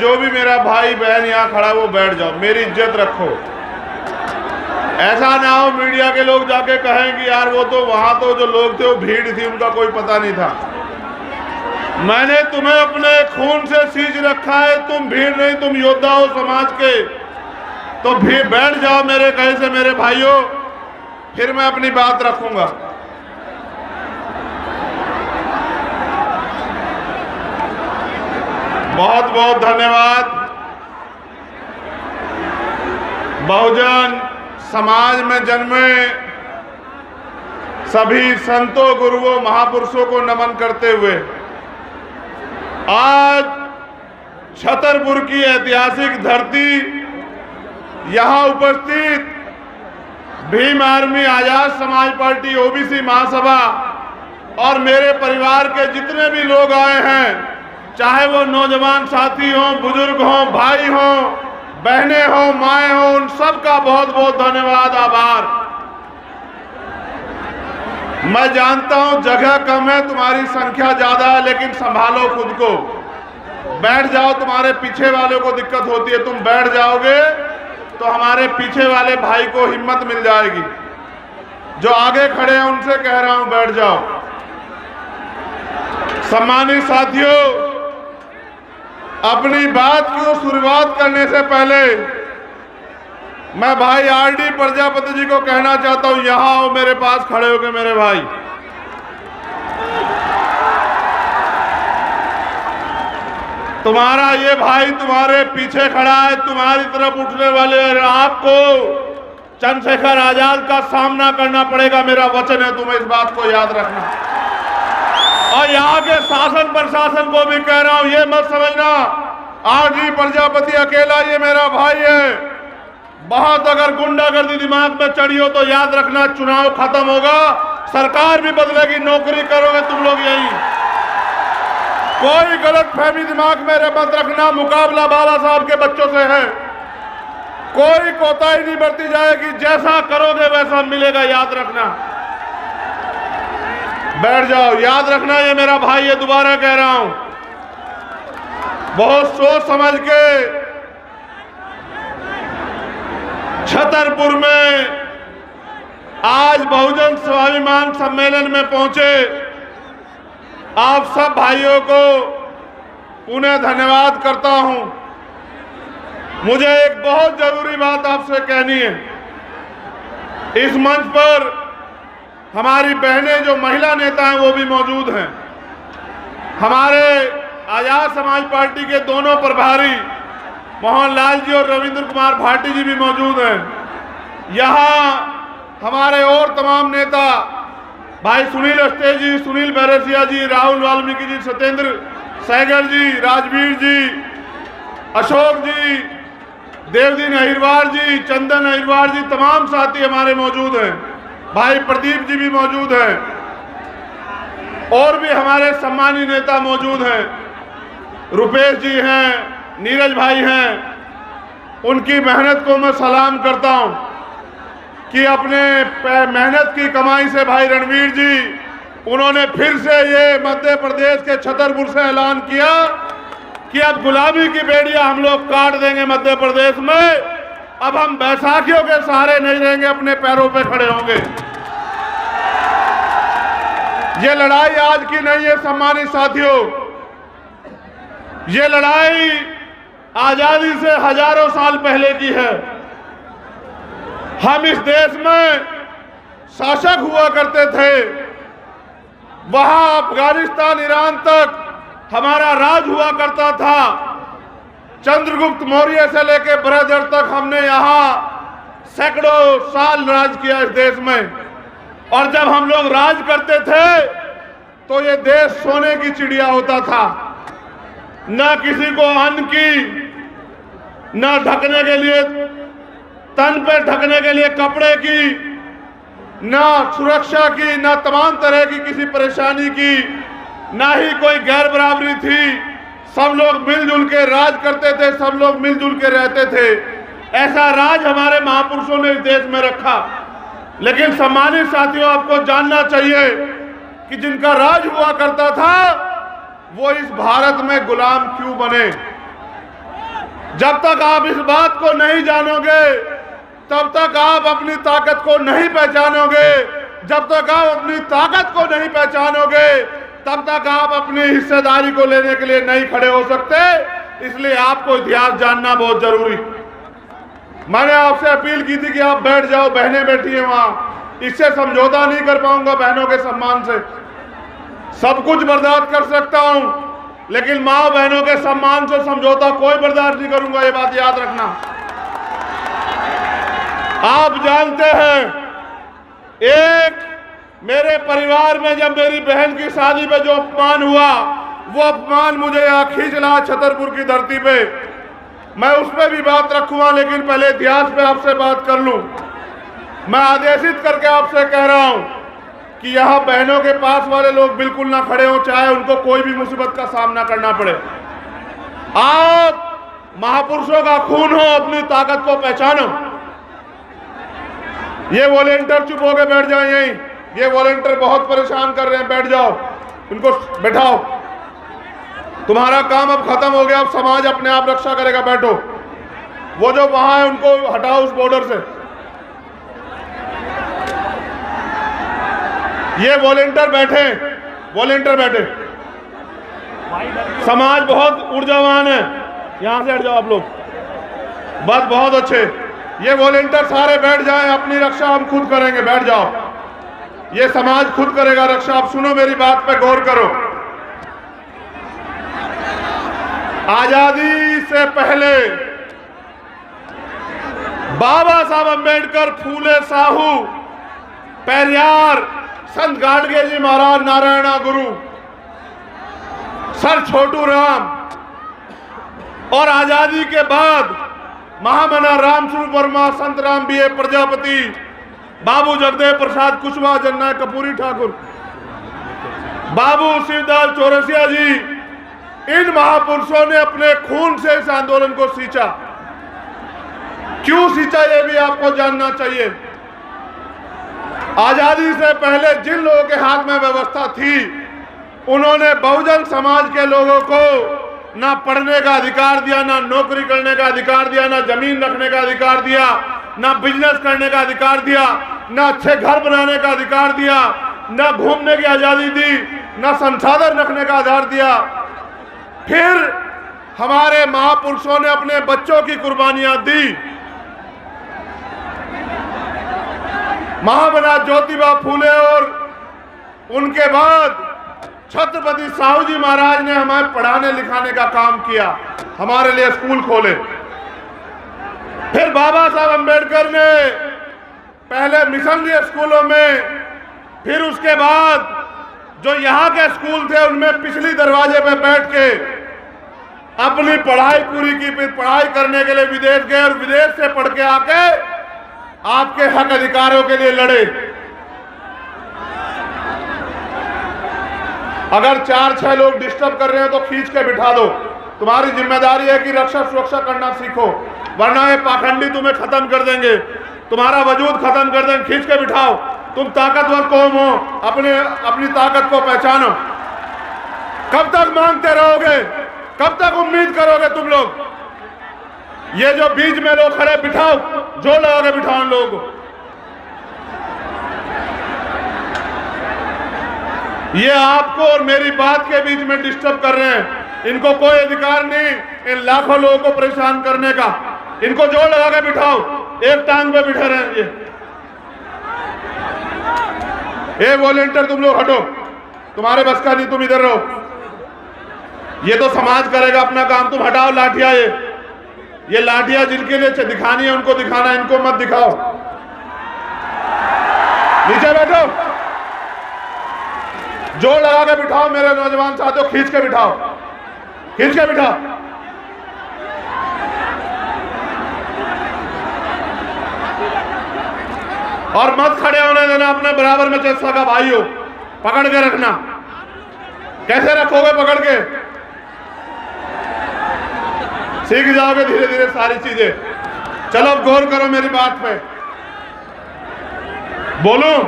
जो भी मेरा भाई बहन यहाँ खड़ा है वो बैठ जाओ, मेरी इज्जत रखो। ऐसा ना हो मीडिया के लोग जाके कहें कि यार वो तो वहां तो जो लोग थे वो भीड़ थी, उनका कोई पता नहीं था। मैंने तुम्हें अपने खून से सींच रखा है, तुम भीड़ नहीं, तुम योद्धा हो समाज के। तो भी बैठ जाओ मेरे कहे से मेरे भाइयों, फिर मैं अपनी बात रखूंगा। बहुत बहुत धन्यवाद। बहुजन समाज में जन्मे सभी संतों, गुरुओं, महापुरुषों को नमन करते हुए आज छतरपुर की ऐतिहासिक धरती, यहां उपस्थित Bhim army, Azad Samaj party, OBC महासभा और मेरे परिवार के जितने भी लोग आए हैं, चाहे वो नौजवान साथी हों, बुजुर्ग हों, भाई हों, बहनें हों, माएँ हों, उन सबका बहुत बहुत धन्यवाद, आभार। मैं जानता हूं जगह कम है, तुम्हारी संख्या ज्यादा है, लेकिन संभालो खुद को। बैठ जाओ, तुम्हारे पीछे वालों को दिक्कत होती है, तुम बैठ जाओगे तो हमारे पीछे वाले भाई को हिम्मत मिल जाएगी। जो आगे खड़े हैं उनसे कह रहा हूं बैठ जाओ। सम्मानित साथियों, अपनी बात की शुरुआत करने से पहले मैं भाई आरडी प्रजापति जी को कहना चाहता हूं, यहां आओ, मेरे पास खड़े हो गए मेरे भाई। तुम्हारा ये भाई तुम्हारे पीछे खड़ा है, तुम्हारी तरफ उठने वाले आपको चंद्रशेखर आजाद का सामना करना पड़ेगा, मेरा वचन है, तुम्हें इस बात को याद रखना। और यहाँ के शासन प्रशासन को भी कह रहा हूं, ये मत समझना आरडी प्रजापति अकेला ये मेरा भाई है। बहुत अगर गुंडागर्दी दिमाग में चढ़ी हो तो याद रखना, चुनाव खत्म होगा, सरकार भी बदलेगी, नौकरी करोगे तुम लोग यही। कोई गलत फहमी दिमाग में मत रखना, मुकाबला बाबा साहब के बच्चों से है, कोई कोताही नहीं बरती जाएगी, जैसा करोगे वैसा मिलेगा, याद रखना। बैठ जाओ, याद रखना ये मेरा भाई है, दोबारा कह रहा हूं। बहुत सोच समझ के छतरपुर में आज बहुजन स्वाभिमान सम्मेलन में पहुंचे आप सब भाइयों को पुनः धन्यवाद करता हूं। मुझे एक बहुत जरूरी बात आपसे कहनी है। इस मंच पर हमारी बहनें जो महिला नेता हैं वो भी मौजूद हैं। हमारे आजाद समाज पार्टी के दोनों प्रभारी मोहनलाल जी और रविंद्र कुमार भाटी जी भी मौजूद हैं। यहाँ हमारे और तमाम नेता भाई सुनील अस्ते जी, सुनील बैरसिया जी, राहुल वाल्मीकि जी, सत्येंद्र सहगल जी, राजवीर जी, अशोक जी, देवदीन अहिरवार जी, चंदन अहिरवार जी, तमाम साथी हमारे मौजूद हैं। भाई प्रदीप जी भी मौजूद हैं और भी हमारे सम्मानित नेता मौजूद हैं। रुपेश जी हैं, नीरज भाई हैं। उनकी मेहनत को मैं सलाम करता हूं कि अपने मेहनत की कमाई से भाई रणवीर जी, उन्होंने फिर से ये मध्य प्रदेश के छतरपुर से ऐलान किया कि अब गुलामी की बेड़ियां हम लोग काट देंगे मध्य प्रदेश में। अब हम बैसाखियों के सहारे नहीं रहेंगे, अपने पैरों पे खड़े होंगे। ये लड़ाई आज की नहीं है सम्मानित साथियों, ये लड़ाई आजादी से हजारों साल पहले की है। हम इस देश में शासक हुआ करते थे, वहां अफगानिस्तान, ईरान तक हमारा राज हुआ करता था। चंद्रगुप्त मौर्य से लेकर बृहदर तक हमने यहाँ सैकड़ों साल राज किया इस देश में। और जब हम लोग राज करते थे तो ये देश सोने की चिड़िया होता था, न किसी को अन्न की, न ढकने के लिए, तन पे ढकने के लिए कपड़े की, न सुरक्षा की, न तमाम तरह की किसी परेशानी की, न ही कोई गैर बराबरी थी। सब लोग मिलजुल के राज करते थे, सब लोग मिलजुल के रहते थे। ऐसा राज हमारे महापुरुषों ने इस देश में रखा। लेकिन सम्मानित साथियों, आपको जानना चाहिए कि जिनका राज हुआ करता था वो इस भारत में गुलाम क्यों बने। जब तक आप इस बात को नहीं जानोगे, तब तक आप अपनी ताकत को नहीं पहचानोगे। जब तक आप अपनी ताकत को नहीं पहचानोगे, तब तक आप अपनी हिस्सेदारी को लेने के लिए नहीं खड़े हो सकते। इसलिए आपको इतिहास जानना बहुत जरूरी। मैंने आपसे अपील की थी कि आप बैठ जाओ, बहनें बैठी हैं वहां, इससे समझौता नहीं कर पाऊंगा। बहनों के सम्मान से सब कुछ बर्दाश्त कर सकता हूं, लेकिन मां बहनों के सम्मान से समझौता कोई बर्दाश्त नहीं करूंगा। ये बात याद रखना। आप जानते हैं, एक मेरे परिवार में जब मेरी बहन की शादी में जो अपमान हुआ, वो अपमान मुझे यहाँ खींच लाया छतरपुर की धरती पे। मैं उस पर भी बात रखूंगा, लेकिन पहले इतिहास पे आपसे बात कर लूं। मैं आदेशित करके आपसे कह रहा हूं कि यहाँ बहनों के पास वाले लोग बिल्कुल ना खड़े हो, चाहे उनको कोई भी मुसीबत का सामना करना पड़े। आप महापुरुषों का खून हो, अपनी ताकत को पहचानो। ये वॉलेंटियर चुप होकर बैठ जाओ यहीं। ये वॉलेंटियर बहुत परेशान कर रहे हैं, बैठ जाओ, इनको बैठाओ। तुम्हारा काम अब खत्म हो गया, अब समाज अपने आप रक्षा करेगा, बैठो। वो जो वहां है उनको हटाओ उस बॉर्डर से। ये वॉलेंटियर बैठे, वॉलेंटियर बैठे। समाज बहुत ऊर्जावान है, यहां से हट जाओ आप लोग, बस बहुत अच्छे। ये वॉलेंटियर सारे बैठ जाएं, अपनी रक्षा हम खुद करेंगे, बैठ जाओ। ये समाज खुद करेगा रक्षा। आप सुनो, मेरी बात पे गौर करो। आजादी से पहले बाबा साहब अंबेडकर, फूले साहू, पेरियार, संत गाडगे जी महाराज, नारायणा गुरु, सर छोटू राम, और आजादी के बाद महामना रामस्वरूप वर्मा, संत राम बीए प्रजापति, बाबू जगदेव प्रसाद कुशवाहा, जननायक कपूरी ठाकुर, बाबू शिवदास चौरसिया जी, इन महापुरुषों ने अपने खून से इस आंदोलन को सींचा। क्यों सींचा, ये भी आपको जानना चाहिए। आजादी से पहले जिन लोगों के हाथ में व्यवस्था थी, उन्होंने बहुजन समाज के लोगों को ना पढ़ने का अधिकार दिया, ना नौकरी करने का अधिकार दिया, ना जमीन रखने का अधिकार दिया, ना बिजनेस करने का अधिकार दिया, ना अच्छे घर बनाने का अधिकार दिया, ना घूमने की आजादी दी, ना संसाधन रखने का आधार दिया। फिर हमारे महापुरुषों ने अपने बच्चों की कुर्बानियां दी। महामना ज्योतिबा फूले और उनके बाद छत्रपति साहू जी महाराज ने हमें पढ़ाने लिखाने का काम किया, हमारे लिए स्कूल खोले। फिर बाबा साहब अंबेडकर ने पहले मिशनरी स्कूलों में, फिर उसके बाद जो यहाँ के स्कूल थे उनमें पिछली दरवाजे पे बैठ के अपनी पढ़ाई पूरी की। फिर पढ़ाई करने के लिए विदेश गए और विदेश से पढ़ के आके आपके हक अधिकारों के लिए लड़े। अगर 4-6 लोग डिस्टर्ब कर रहे हैं तो खींच के बिठा दो। तुम्हारी जिम्मेदारी है कि रक्षा सुरक्षा करना सीखो, वरना ये पाखंडी तुम्हें खत्म कर देंगे, तुम्हारा वजूद खत्म कर देंगे। खींच के बिठाओ। तुम ताकतवर कौम हो, अपनी ताकत को पहचानो। कब तक मांगते रहोगे, कब तक उम्मीद करोगे तुम लोग? ये जो बीच में लोग खड़े, बिठाओ, जोर लगा के बिठाओ लोगों को। ये आपको और मेरी बात के बीच में डिस्टर्ब कर रहे हैं। इनको कोई अधिकार नहीं इन लाखों लोगों को परेशान करने का। इनको जोर लगा के बिठाओ, एक टांग पे बिठा रहे हैं ये वॉलेंटियर। तुम लोग हटो, तुम्हारे बस का नहीं, तुम इधर रहो। ये तो समाज करेगा अपना काम, तुम हटाओ लाठियां। ये लाठियां जिनके लिए दिखानी है उनको दिखाना, इनको मत दिखाओ। नीचे बैठो, जोर लगा के बिठाओ मेरे नौजवान साथियों, खींच के बिठाओ, खींच के बिठाओ। और मत खड़े होने देना, अपने बराबर में जैसा का भाई हो, पकड़ के रखना। कैसे रखोगे पकड़ के? सीख जाओगे धीरे धीरे सारी चीजें। चलो अब गौर करो मेरी बात पे। बोलूं?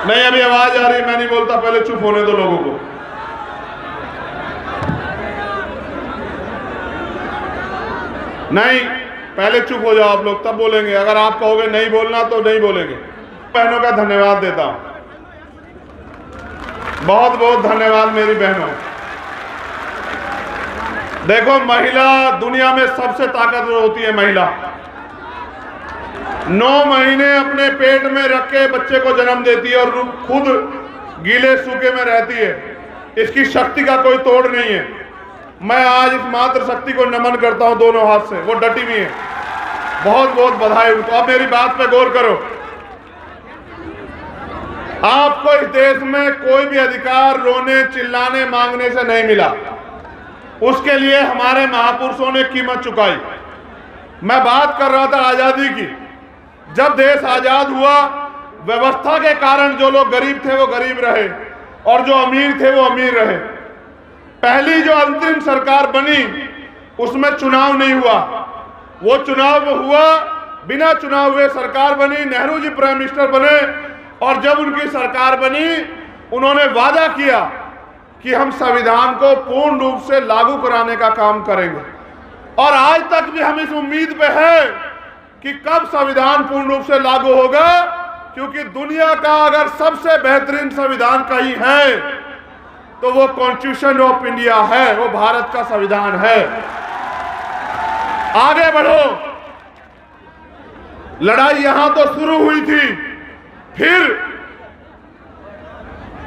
नहीं, अभी आवाज आ रही, मैं नहीं बोलता, पहले चुप होने दो लोगों को। नहीं, पहले चुप हो जाओ आप लोग, तब बोलेंगे। अगर आप कहोगे नहीं बोलना तो नहीं बोलेंगे। बहनों का धन्यवाद देता हूं, बहुत बहुत धन्यवाद मेरी बहनों। देखो, महिला दुनिया में सबसे ताकतवर होती है। महिला 9 महीने अपने पेट में रख के बच्चे को जन्म देती है और खुद गीले सूखे में रहती है। इसकी शक्ति का कोई तोड़ नहीं है। मैं आज इस मातृ शक्ति को नमन करता हूं दोनों हाथ से। वो डटी हुई है, बहुत बहुत बधाई उनको। अब मेरी बात पे गौर करो। आपको इस देश में कोई भी अधिकार रोने चिल्लाने मांगने से नहीं मिला। उसके लिए हमारे महापुरुषों ने कीमत चुकाई। मैं बात कर रहा था आजादी की। जब देश आजाद हुआ, व्यवस्था के कारण जो लोग गरीब थे वो गरीब रहे और जो अमीर थे वो अमीर रहे। पहली जो अंतरिम सरकार बनी उसमें चुनाव नहीं हुआ। वो चुनाव हुआ, बिना चुनाव हुए सरकार बनी। नेहरू जी प्राइम मिनिस्टर बने और जब उनकी सरकार बनी, उन्होंने वादा किया कि हम संविधान को पूर्ण रूप से लागू कराने का काम करेंगे। और आज तक भी हम इस उम्मीद पे हैं कि कब संविधान पूर्ण रूप से लागू होगा, क्योंकि दुनिया का अगर सबसे बेहतरीन संविधान कहीं है तो वो कॉन्स्टिट्यूशन ऑफ इंडिया है, वो भारत का संविधान है। आगे बढ़ो। लड़ाई यहां तो शुरू हुई थी, फिर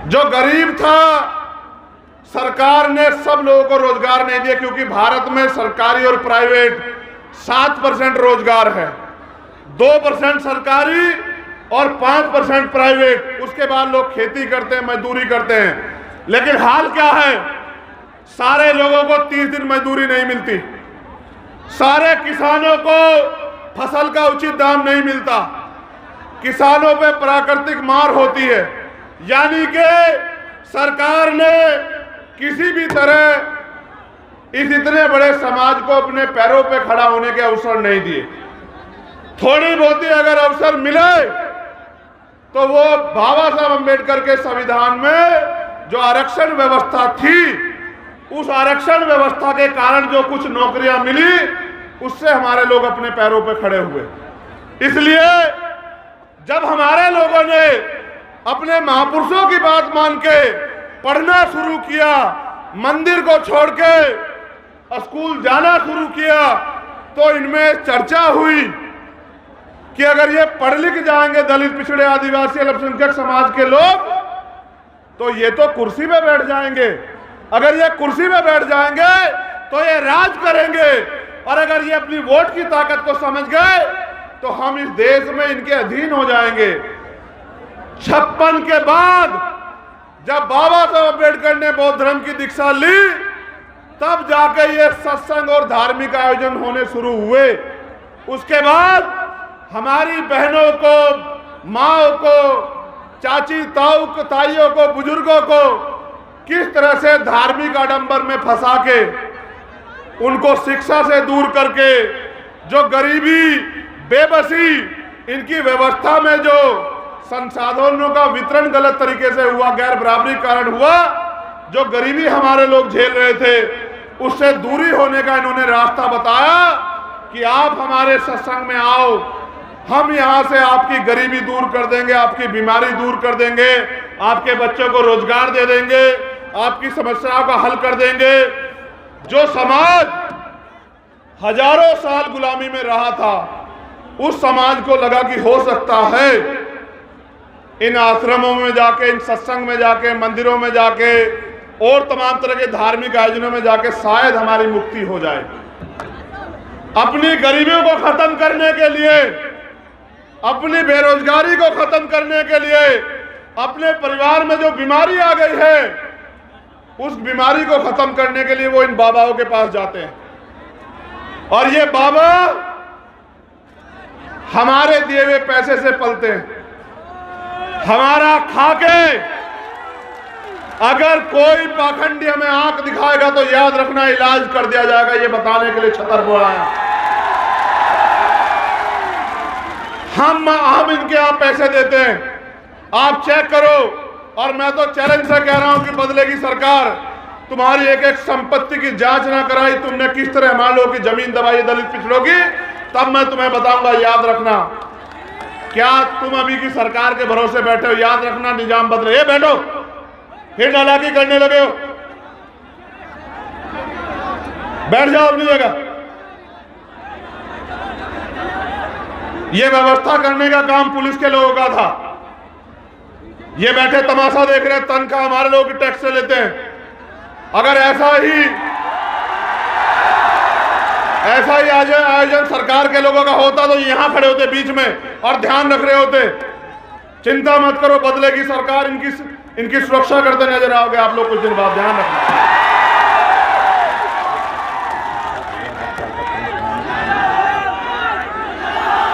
जो गरीब था, सरकार ने सब लोगों को रोजगार नहीं दिया, क्योंकि भारत में सरकारी और प्राइवेट 7% रोजगार है, 2% सरकारी और 5% प्राइवेट। उसके बाद लोग खेती करते हैं, मजदूरी करते हैं। लेकिन हाल क्या है, सारे लोगों को 30 दिन मजदूरी नहीं मिलती, सारे किसानों को फसल का उचित दाम नहीं मिलता, किसानों पे प्राकृतिक मार होती है। यानी कि सरकार ने किसी भी तरह इस इतने बड़े समाज को अपने पैरों पे खड़ा होने के अवसर नहीं दिए। थोड़ी बहुती अगर अवसर मिले तो वो बाबा साहब अम्बेडकर के संविधान में जो आरक्षण व्यवस्था थी, उस आरक्षण व्यवस्था के कारण जो कुछ नौकरियां मिली, उससे हमारे लोग अपने पैरों पे खड़े हुए। इसलिए जब हमारे लोगों ने अपने महापुरुषों की बात मान के पढ़ना शुरू किया, मंदिर को छोड़ के स्कूल जाना शुरू किया, तो इनमें चर्चा हुई कि अगर ये पढ़ लिख जाएंगे दलित, पिछड़े, आदिवासी, अल्पसंख्यक समाज के लोग, तो ये तो कुर्सी पे बैठ जाएंगे। अगर ये कुर्सी पे बैठ जाएंगे तो ये राज करेंगे, और अगर ये अपनी वोट की ताकत को समझ गए तो हम इस देश में इनके अधीन हो जाएंगे। 56 के बाद जब बाबा साहब अम्बेडकर ने बौद्ध धर्म की दीक्षा ली, तब जाकर ये सत्संग और धार्मिक आयोजन होने शुरू हुए। उसके बाद हमारी बहनों को, माओ को, चाची ताऊ को, ताइयों को, बुजुर्गों को किस तरह से धार्मिक आडंबर में फंसा के, उनको शिक्षा से दूर करके, जो गरीबी, बेबसी, इनकी व्यवस्था में जो संसाधनों का वितरण गलत तरीके से हुआ, गैर बराबरी कारण हुआ, जो गरीबी हमारे लोग झेल रहे थे, उससे दूरी होने का इन्होंने रास्ता बताया कि आप हमारे सत्संग में आओ, हम यहां से आपकी गरीबी दूर कर देंगे, आपकी बीमारी दूर कर देंगे, आपके बच्चों को रोजगार दे देंगे, आपकी समस्याओं का हल कर देंगे। जो समाज हजारों साल गुलामी में रहा था, उस समाज को लगा कि हो सकता है इन आश्रमों में जाके, इन सत्संग में जाके, मंदिरों में जाके और तमाम तरह के धार्मिक आयोजनों में जाके शायद हमारी मुक्ति हो जाए। अपनी गरीबियों को खत्म करने के लिए, अपनी बेरोजगारी को खत्म करने के लिए, अपने परिवार में जो बीमारी आ गई है, उस बीमारी को खत्म करने के लिए वो इन बाबाओं के पास जाते हैं। और ये बाबा हमारे दिए हुए पैसे से पलते हैं, हमारा खाके। अगर कोई पाखंडी हमें आंख दिखाएगा तो याद रखना, इलाज कर दिया जाएगा, ये बताने के लिए छतरपुर आया। हम इनके आप पैसे देते हैं, आप चेक करो। और मैं तो चैलेंज से कह रहा हूं कि बदलेगी सरकार। तुम्हारी एक एक संपत्ति की जांच ना कराई, तुमने किस तरह हमारे लोगों की जमीन दबाई दलित पिछड़ों की, तब मैं तुम्हें बताऊंगा। याद रखना, क्या तुम अभी की सरकार के भरोसे बैठे हो? याद रखना, निजाम बदले। ये बैठो, फिर नालायकी करने लगे हो। बैठ जाओ अपनी जगह। ये व्यवस्था करने का काम पुलिस के लोगों का था। ये बैठे तमाशा देख रहे हैं, तनख्वाह हमारे लोग टैक्स से लेते हैं। अगर ऐसा ही आयोजन सरकार के लोगों का होता तो यहां खड़े होते बीच में और ध्यान रख रहे होते। चिंता मत करो, बदलेगी सरकार, इनकी सुरक्षा करते नजर आओगे आप लोग कुछ दिन बाद। ध्यान रखना।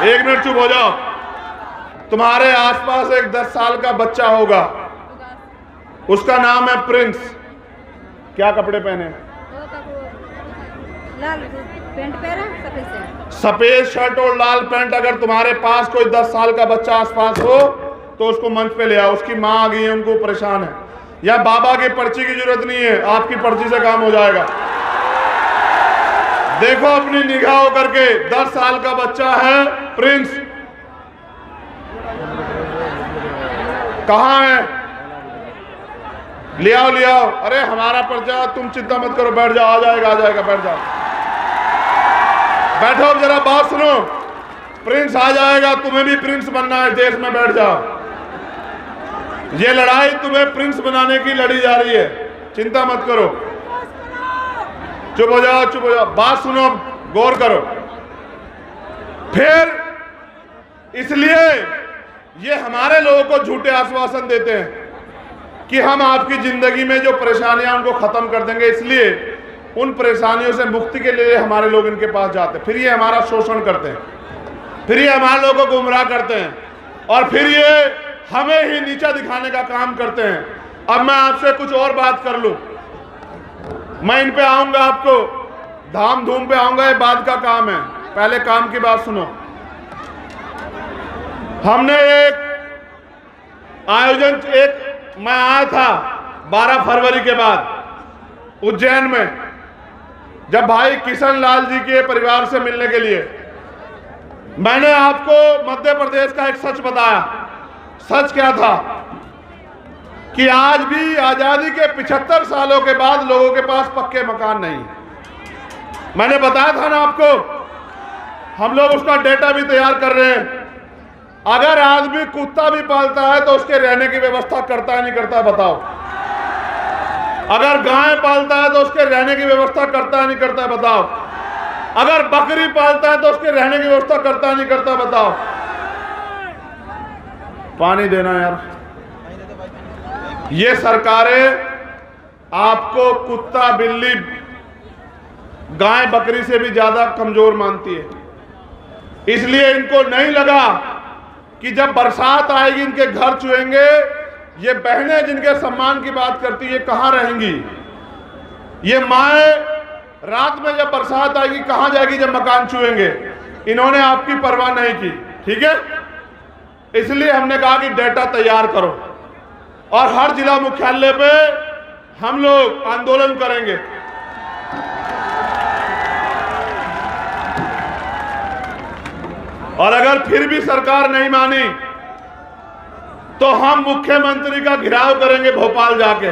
एक मिनट चुप हो जाओ। तुम्हारे आसपास एक 10 साल का बच्चा होगा, उसका नाम है प्रिंस। क्या कपड़े पहने? लाल पैंट पहना, सफेद शर्ट और लाल पैंट। अगर तुम्हारे पास कोई 10 साल का बच्चा आसपास हो तो उसको मंच पे ले आओ। उसकी माँ आ गई है, उनको परेशान है। या बाबा की पर्ची की जरूरत नहीं है, आपकी पर्ची से काम हो जाएगा। देखो अपनी निगाहों करके, 10 साल का बच्चा है प्रिंस। कहाँ है? ले आओ, ले आओ। अरे हमारा पर्चा, तुम चिंता मत करो, बैठ जाओ। आ जाएगा, आ जाएगा, बैठ जाओ। बैठो जरा, बात सुनो। प्रिंस आ जाएगा, तुम्हें भी प्रिंस बनना है देश में। बैठ जाओ। ये लड़ाई तुम्हें प्रिंस बनाने की लड़ी जा रही है, चिंता मत करो। चुप हो जाओ, चुप हो जाओ। बात सुनो, गौर करो। फिर इसलिए ये हमारे लोगों को झूठे आश्वासन देते हैं कि हम आपकी जिंदगी में जो परेशानियां उनको खत्म कर देंगे। इसलिए उन परेशानियों से मुक्ति के लिए हमारे लोग इनके पास जाते हैं। फिर ये हमारा शोषण करते हैं, फिर ये हमारे लोगों को गुमराह करते हैं, और फिर ये हमें ही नीचा दिखाने का काम करते हैं। अब मैं आपसे कुछ और बात कर लूं, मैं इन पे आऊंगा, आपको धाम धूम पे आऊंगा, ये बाद का काम है। पहले काम की बात सुनो। हमने एक आयोजन, मैं आया था 12 फरवरी के बाद उज्जैन में, जब भाई किशन लाल जी के परिवार से मिलने के लिए। मैंने आपको मध्य प्रदेश का एक सच बताया। सच क्या था कि आज भी आजादी के 75 सालों के बाद लोगों के पास पक्के मकान नहीं। मैंने बताया था ना आपको, हम लोग उसका डेटा भी तैयार कर रहे हैं। अगर आदमी कुत्ता भी पालता है तो उसके रहने की व्यवस्था करता है नहीं करता, बताओ? अगर गाय पालता है तो उसके रहने की व्यवस्था करता है नहीं करता, बताओ? अगर बकरी पालता है तो उसके रहने की व्यवस्था करता है नहीं करता, बताओ? पानी देना यार। ये सरकारें आपको कुत्ता, बिल्ली, गाय, बकरी से भी ज्यादा कमजोर मानती है। इसलिए इनको नहीं लगा कि जब बरसात आएगी इनके घर चुएंगे। ये बहनें जिनके सम्मान की बात करती है कहां रहेंगी? ये माएँ रात में जब बरसात आएगी कहां जाएगी जब मकान चुएंगे? इन्होंने आपकी परवाह नहीं की, ठीक है? इसलिए हमने कहा कि डेटा तैयार करो, और हर जिला मुख्यालय पे हम लोग आंदोलन करेंगे। और अगर फिर भी सरकार नहीं मानी तो हम मुख्यमंत्री का घेराव करेंगे भोपाल जाके,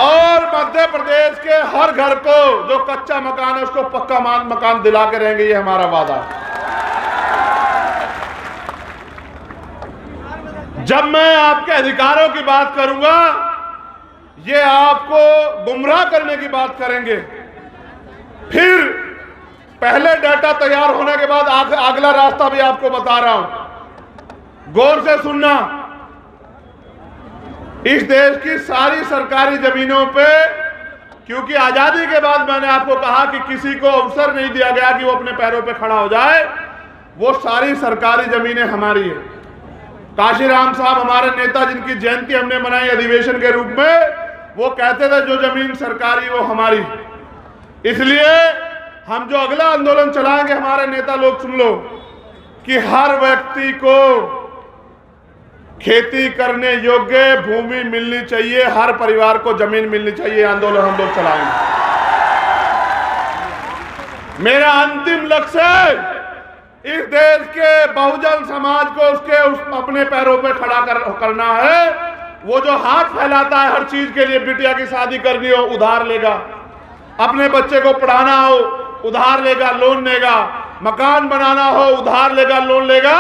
और मध्य प्रदेश के हर घर को जो कच्चा मकान है उसको पक्का मकान दिला के रहेंगे। ये हमारा वादा है। जब मैं आपके अधिकारों की बात करूंगा, ये आपको गुमराह करने की बात करेंगे। फिर पहले डाटा तैयार होने के बाद अगला रास्ता भी आपको बता रहा हूं, गौर से सुनना। इस देश की सारी सरकारी जमीनों पे, क्योंकि आजादी के बाद मैंने आपको कहा कि किसी को अवसर नहीं दिया गया कि वो अपने पैरों पे खड़ा हो जाए, वो सारी सरकारी जमीनें हमारी है। काशीराम साहब हमारे नेता, जिनकी जयंती हमने मनाई अधिवेशन के रूप में, वो कहते थे जो जमीन सरकारी वो हमारी। इसलिए हम जो अगला आंदोलन चलाएंगे, हमारे नेता लोग सुन लो, कि हर व्यक्ति को खेती करने योग्य भूमि मिलनी चाहिए, हर परिवार को जमीन मिलनी चाहिए। आंदोलन हम लोग चलाएंगे। मेरा अंतिम लक्ष्य इस देश के बहुजन समाज को उसके अपने पैरों पे खड़ा करना है। वो जो हाथ फैलाता है हर चीज के लिए, बिटिया की शादी करनी हो उधार लेगा, अपने बच्चे को पढ़ाना हो उधार लेगा, लोन लेगा, मकान बनाना हो उधार लेगा, लोन लेगा।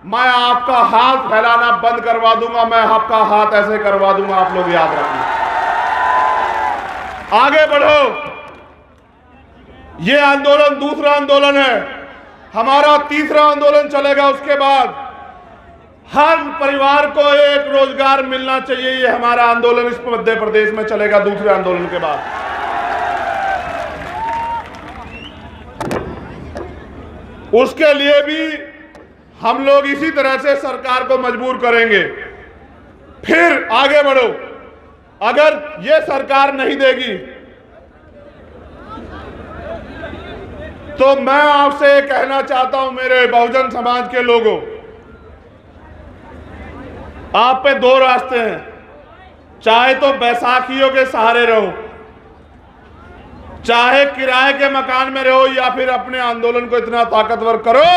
मैं आपका हाथ फैलाना बंद करवा दूंगा, मैं आपका हाथ ऐसे करवा दूंगा। आप लोग याद रखना, आगे बढ़ो। ये आंदोलन दूसरा आंदोलन है, हमारा तीसरा आंदोलन चलेगा। उसके बाद हर परिवार को एक रोजगार मिलना चाहिए, ये हमारा आंदोलन इस मध्य प्रदेश में चलेगा दूसरे आंदोलन के बाद। उसके लिए भी हम लोग इसी तरह से सरकार को मजबूर करेंगे। फिर आगे बढ़ो। अगर ये सरकार नहीं देगी तो मैं आपसे कहना चाहता हूं, मेरे बहुजन समाज के लोगों, आप पे दो रास्ते हैं। चाहे तो बैसाखियों के सहारे रहो, चाहे किराए के मकान में रहो, या फिर अपने आंदोलन को इतना ताकतवर करो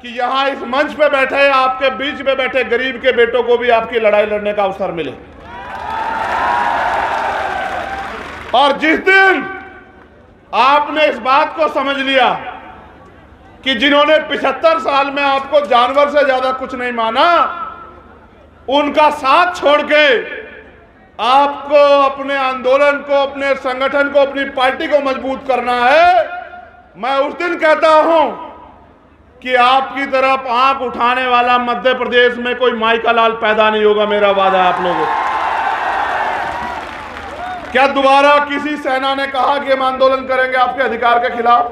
कि यहां इस मंच पे बैठे, आपके बीच में बैठे गरीब के बेटों को भी आपकी लड़ाई लड़ने का अवसर मिले। और जिस दिन आपने इस बात को समझ लिया कि जिन्होंने 75 साल में आपको जानवर से ज्यादा कुछ नहीं माना, उनका साथ छोड़ के आपको अपने आंदोलन को, अपने संगठन को, अपनी पार्टी को मजबूत करना है, मैं उस दिन कहता हूं कि आपकी तरफ आंख उठाने वाला मध्य प्रदेश में कोई माई का लाल पैदा नहीं होगा। मेरा वादा है आप लोगों को। क्या दोबारा किसी सेना ने कहा कि हम आंदोलन करेंगे आपके अधिकार के खिलाफ?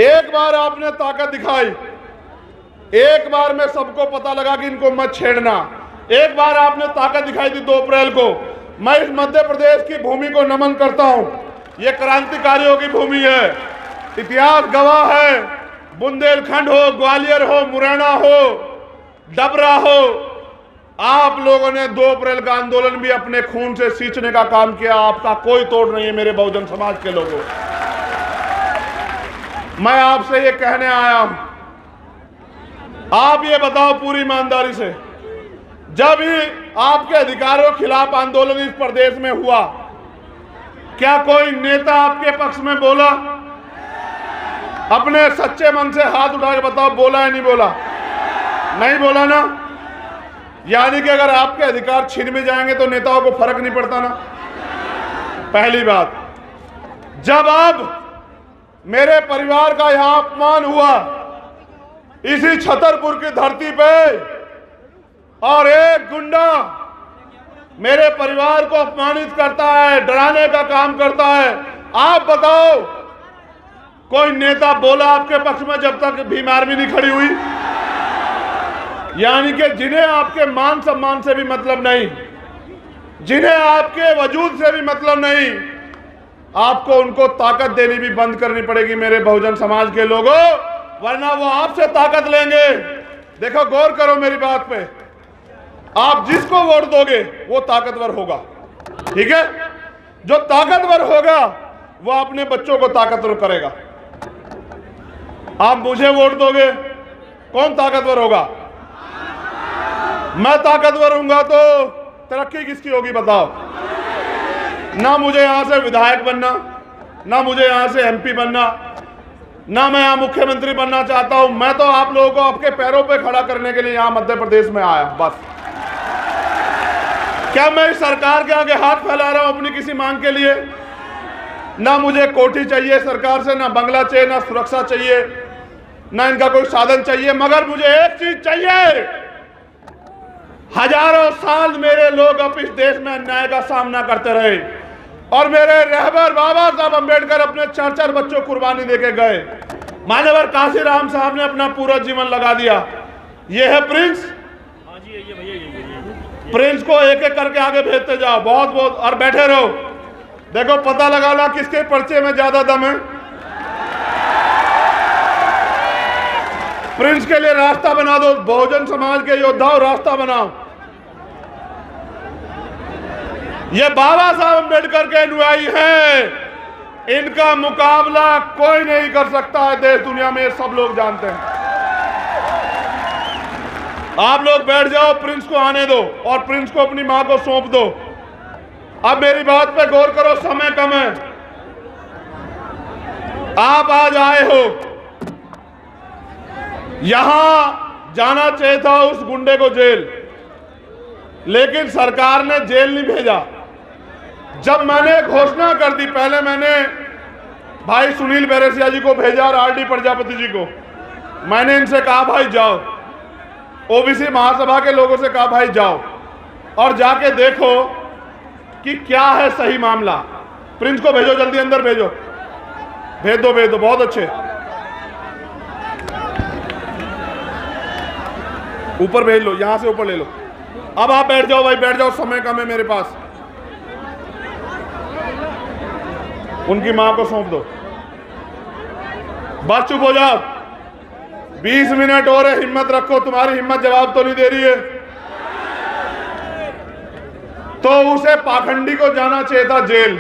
एक बार आपने ताकत दिखाई, एक बार में सबको पता लगा कि इनको मत छेड़ना। एक बार आपने ताकत दिखाई दी 2 अप्रैल को। मैं इस मध्य प्रदेश की भूमि को नमन करता हूं। ये क्रांतिकारियों की भूमि है, इतिहास गवाह है। बुंदेलखंड हो, ग्वालियर हो, मुरैना हो, डबरा हो, आप लोगों ने 2 अप्रैल का आंदोलन भी अपने खून से सींचने का काम किया। आपका कोई तोड़ नहीं है मेरे बहुजन समाज के लोगों। मैं आपसे ये कहने आया हूं, आप ये बताओ पूरी ईमानदारी से, जब ही आपके अधिकारों के खिलाफ आंदोलन इस प्रदेश में हुआ, क्या कोई नेता आपके पक्ष में बोला? अपने सच्चे मन से हाथ उठा के बताओ, बोला है नहीं बोला? नहीं बोला ना। यानी कि अगर आपके अधिकार छीन में जाएंगे तो नेताओं को फर्क नहीं पड़ता ना। पहली बात, जब अब मेरे परिवार का यहां अपमान हुआ इसी छतरपुर की धरती पे, और एक गुंडा मेरे परिवार को अपमानित करता है, डराने का काम करता है, आप बताओ कोई नेता बोला आपके पक्ष में जब तक भीम आर्मी नहीं खड़ी हुई? यानी कि जिन्हें आपके मान सम्मान से भी मतलब नहीं, जिन्हें आपके वजूद से भी मतलब नहीं, आपको उनको ताकत देनी भी बंद करनी पड़ेगी मेरे बहुजन समाज के लोगों, वरना वो आपसे ताकत लेंगे। देखो, गौर करो मेरी बात पे, आप जिसको वोट दोगे वो ताकतवर होगा, ठीक है? जो ताकतवर होगा वो अपने बच्चों को ताकतवर करेगा। आप मुझे वोट दोगे, कौन ताकतवर होगा? मैं ताकतवर हूंगा तो तरक्की किसकी होगी बताओ? ना मुझे यहां से विधायक बनना, ना मुझे यहां से एमपी बनना, ना मैं यहां मुख्यमंत्री बनना चाहता हूं। मैं तो आप लोगों को आपके पैरों पे खड़ा करने के लिए यहां मध्य प्रदेश में आया, बस। क्या मैं इस सरकार के आगे हाथ फैला रहा हूं अपनी किसी मांग के लिए? ना मुझे कोठी चाहिए सरकार से, ना बंगला चाहिए, ना सुरक्षा चाहिए, ना इनका कोई साधन चाहिए, मगर मुझे एक चीज चाहिए। हजारों साल मेरे लोग अब इस देश में अन्याय का सामना करते रहे, और मेरे रहबर बाबा साहब अंबेडकर अपने 4-4 बच्चों को कुर्बानी देके गए। मान्यवर काशीराम साहब ने अपना पूरा जीवन लगा दिया। ये है प्रिंस, प्रिंस को एक एक करके आगे भेजते जाओ, बहुत बहुत, और बैठे रहो। देखो, पता लगाना किसके पर्चे में ज्यादा दम है। प्रिंस के लिए रास्ता बना दो, बहुजन समाज के योद्धाओं रास्ता बनाओ। ये बाबा साहब अम्बेडकर के अनुयायी हैं, इनका मुकाबला कोई नहीं कर सकता है देश दुनिया में, सब लोग जानते हैं। आप लोग बैठ जाओ, प्रिंस को आने दो और प्रिंस को अपनी मां को सौंप दो। अब मेरी बात पे गौर करो, समय कम है। आप आज आए हो, यहां जाना चाहिए था उस गुंडे को जेल, लेकिन सरकार ने जेल नहीं भेजा। जब मैंने घोषणा कर दी, पहले मैंने भाई सुनील बैरसिया जी को भेजा और आरडी प्रजापति जी को, मैंने इनसे कहा भाई जाओ, ओबीसी महासभा के लोगों से कहा भाई जाओ और जाके देखो कि क्या है सही मामला। प्रिंस को भेजो, जल्दी अंदर भेजो, भेज दो, बहुत अच्छे। ऊपर भेज लो, यहां से ऊपर ले लो। अब आप बैठ जाओ भाई, बैठ जाओ, समय कम है मेरे पास। उनकी मां को सौंप दो, बस चुप हो जाओ। 20 मिनट और है, हिम्मत रखो, तुम्हारी हिम्मत जवाब तो नहीं दे रही है। तो उसे पाखंडी को जाना चाहिए था जेल,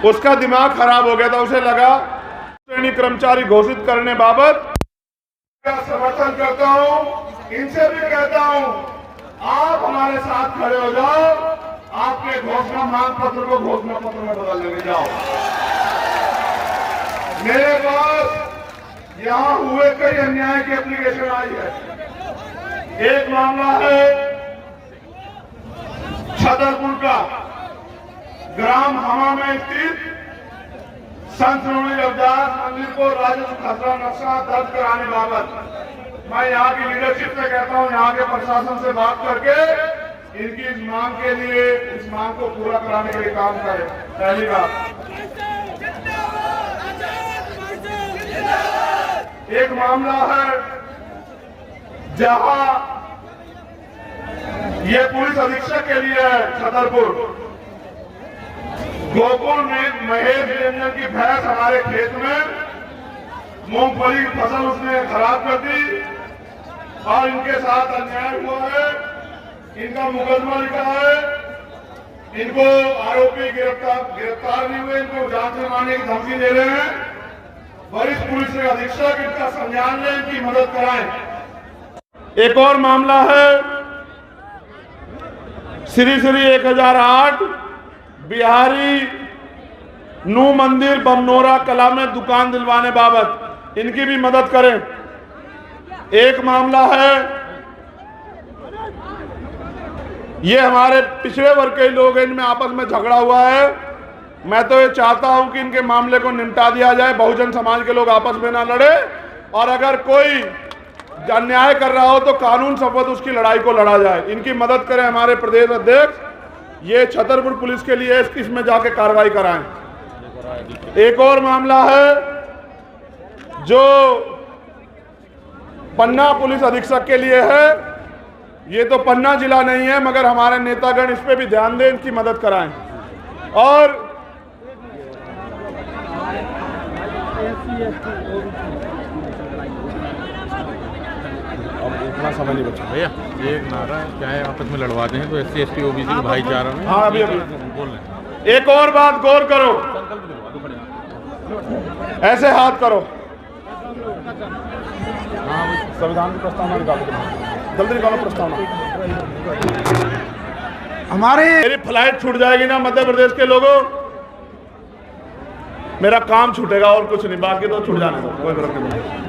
उसका दिमाग खराब हो गया था, उसे लगा श्रेणी कर्मचारी घोषित करने बाबत समर्थन करता हूं। इनसे भी कहता हूं, आप हमारे साथ खड़े हो जाओ, आपके घोषणा मांग पत्र को घोषणा पत्र में बदल लेने जाओ। मेरे पास यहां हुए कई अन्याय की एप्लीकेशन आई है। एक मामला है छतरपुर का, ग्राम हमा में स्थित संत रविदास मंदिर को राजस्व खसरा नक्शा दर्ज कराने बाबत मैं यहाँ की लीडरशिप से कहता हूँ, यहाँ के प्रशासन से बात करके इनकी इस मांग के लिए, इस मांग को पूरा कराने के लिए काम करें। पहली बात। एक मामला है जहां ये पुलिस अधीक्षक के लिए है, छतरपुर गोकुल में महेश रंजन की भैंस हमारे खेत में मूंगफली की फसल उसने खराब कर दी और इनके साथ अन्याय हुआ है। इनका मुकदमा लिखा है, इनको आरोपी गिरफ्तार नहीं हुए, इनको जान से मारने की धमकी दे रहे हैं। वरिष्ठ पुलिस अधीक्षक इनका संज्ञान लें, इनकी मदद कराएं। एक और मामला है श्री 1008 बिहारी नू मंदिर बमनोरा कला में दुकान दिलवाने बाबत, इनकी भी मदद करें। एक मामला है, ये हमारे पिछड़े वर्ग के लोग हैं, इनमें आपस में झगड़ा हुआ है। मैं तो ये चाहता हूं कि इनके मामले को निपटा दिया जाए, बहुजन समाज के लोग आपस में ना लड़े, और अगर कोई अन्याय कर रहा हो तो कानून सफत उसकी लड़ाई को लड़ा जाए। इनकी मदद करें हमारे प्रदेश अध्यक्ष, ये छतरपुर पुलिस के लिए इसमें जाके कार्रवाई कराएं। एक और मामला है जो पन्ना पुलिस अधीक्षक के लिए है। ये तो पन्ना जिला नहीं है, मगर हमारे नेतागण इस पे भी ध्यान दें, इनकी मदद कराएं। और अब इतना समय नहीं बचा भैया, ये एक नारा है, चाहे आपस में लड़वाते हैं तो SC ST OBC के भाईचारा में। हाँ, अभी बोल रहे। एक और बात गौर करो, ऐसे हाथ करो। संविधान की प्रस्तावना निकालो, जल्दी निकालो प्रस्तावना। मेरी फ्लाइट छूट जाएगी ना मध्य प्रदेश के लोगों, मेरा काम छूटेगा और कुछ नहीं, बाकी तो छूट जाने दो, कोई फर्क नहीं पड़ेगा।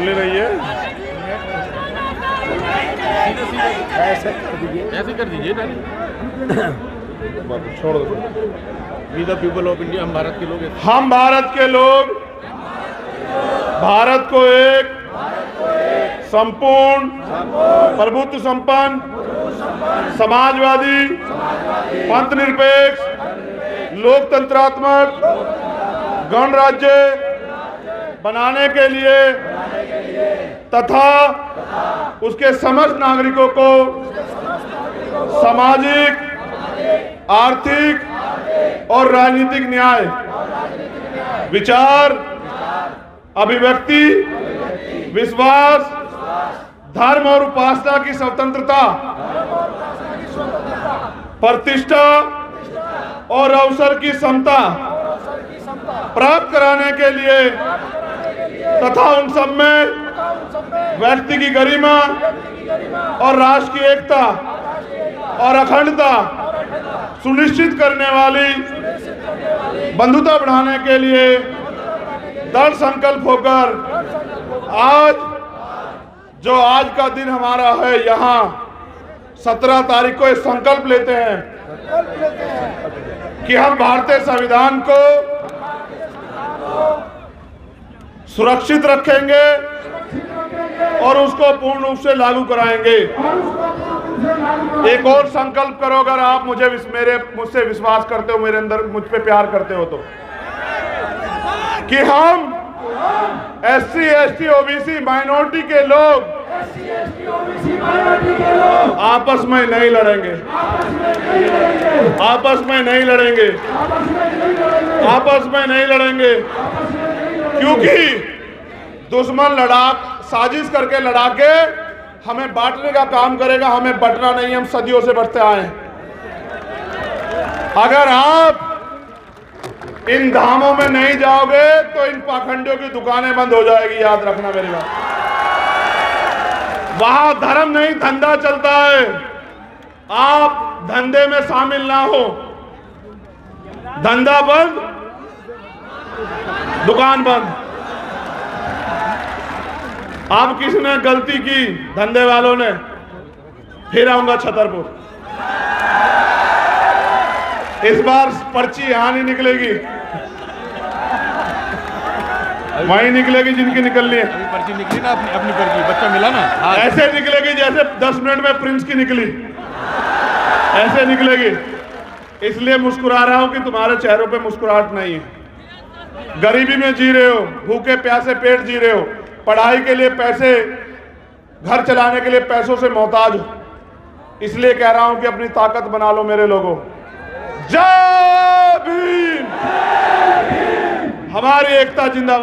रही है ऐसे कर दीजिए छोड़ दो। We the people of India, हम भारत के लोग हैं। हम भारत के लोग भारत को एक संपूर्ण प्रभुत्व संपन्न समाजवादी पंथनिरपेक्ष लोकतंत्रात्मक गणराज्य बनाने के लिए तथा उसके समस्त नागरिकों को सामाजिक, आर्थिक और राजनीतिक न्याय, विचार, अभिव्यक्ति, विश्वास, धर्म और उपासना की स्वतंत्रता, प्रतिष्ठा और अवसर की समता प्राप्त कराने के लिए तथा उन सब में व्यक्ति की गरिमा और राष्ट्र की एकता और अखंडता सुनिश्चित करने वाली बंधुता बढ़ाने के लिए दृढ़ संकल्प होकर आज का दिन हमारा है, यहाँ 17 तारीख को एक संकल्प लेते हैं कि हम भारतीय संविधान को सुरक्षित रखेंगे और उसको पूर्ण रूप से लागू कराएंगे। एक और संकल्प करो, अगर आप मुझसे विश्वास करते हो, मेरे अंदर मुझ पे प्यार करते हो, तो कि हम SC, ST, OBC माइनॉरिटी के लोग आपस में नहीं लड़ेंगे, आपस में नहीं लड़ेंगे, आपस में नहीं लड़ेंगे, क्योंकि दुश्मन साजिश करके लड़ा के हमें बांटने का काम करेगा। हमें बंटना नहीं, हम सदियों से बढ़ते आए हैं। अगर आप इन धामों में नहीं जाओगे तो इन पाखंडियों की दुकानें बंद हो जाएगी, याद रखना मेरी बात। वहां धर्म नहीं, धंधा चलता है। आप धंधे में शामिल ना हो, धंधा बंद, दुकान बंद। अब किसने गलती की, धंधे वालों ने, फिर आऊंगा छतरपुर। इस बार पर्ची यहां नहीं निकलेगी, वहीं निकलेगी जिनकी निकलनी है। अभी पर्ची निकली ना, अपनी पर्ची, बच्चा मिला ना, ऐसे निकलेगी जैसे 10 मिनट में प्रिंस की निकली, ऐसे निकलेगी। इसलिए मुस्कुरा रहा हूं कि तुम्हारे चेहरों पे मुस्कुराहट नहीं है। गरीबी में जी रहे हो, भूखे प्यासे पेट जी रहे हो, पढ़ाई के लिए पैसे, घर चलाने के लिए पैसों से मोहताज हो। इसलिए कह रहा हूं कि अपनी ताकत बना लो मेरे लोगों। जय भीम, हमारी एकता जिंदाबाद।